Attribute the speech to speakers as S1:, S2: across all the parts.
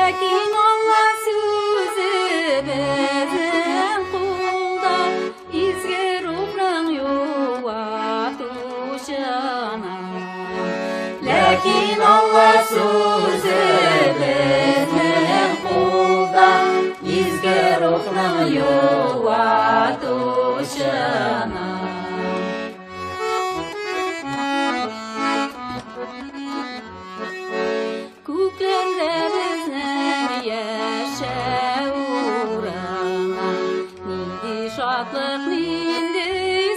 S1: Lakin Allah sözü bizim kulda, izge ruhның yuvatuşana. Lakin Allah sözü bizim kulda, izge ruhның yuvatuşana. Көкләрдә безнең яшәүрәңә, нинди шатлык, нинди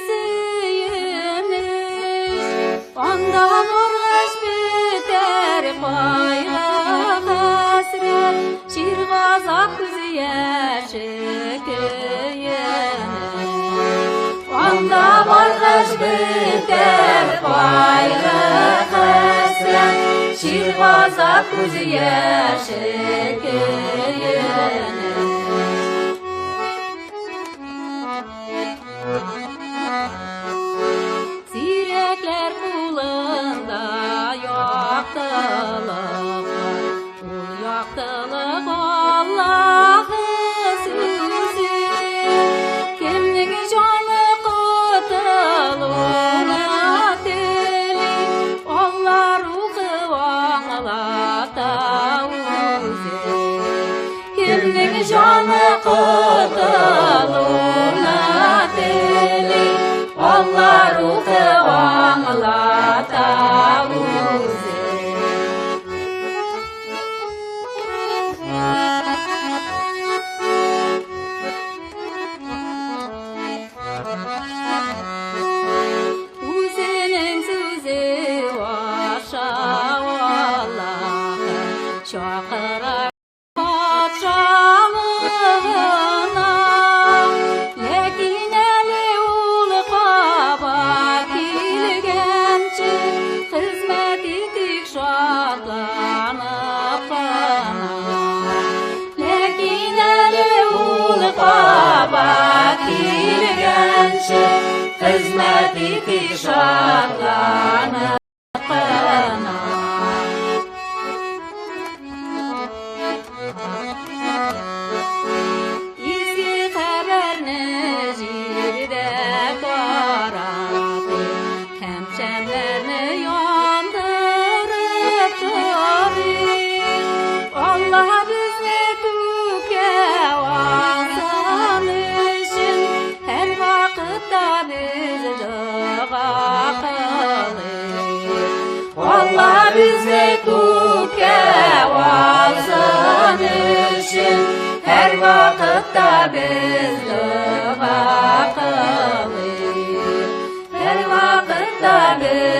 S1: сөенеш. Анда баргач бетәр кайгы хәсрәт, шир газап күз яше көенеш. Анда баргач бетәр кайгы хәсрәт, şir gazap göz yaşı köyenir. Sirekler kulunda yaktılık, o yaktılık Allah'ı sözü. Kimning canı kutluğuna deli, Allah ruhu anlata uzi. Kimning canı kutluğuna deli, Allah ruhu anlata uzi. Uzinin sözü aşa Allah'a çakırar patşamına. Lakin eli ulu baba kilgençi, hizmet etik şadlanıp bana. Lakin eli ulu baba kilgençi, hizmet etik şadlanıp bana. İzgi haberni jirde taratı, hemşemlerini yandırıp durur. Allah bizni köke alsın için, her vakitte bizi dua kılır. Allah bizni köke alsın için, her vakitte biz dua kılır. Her vakitte biz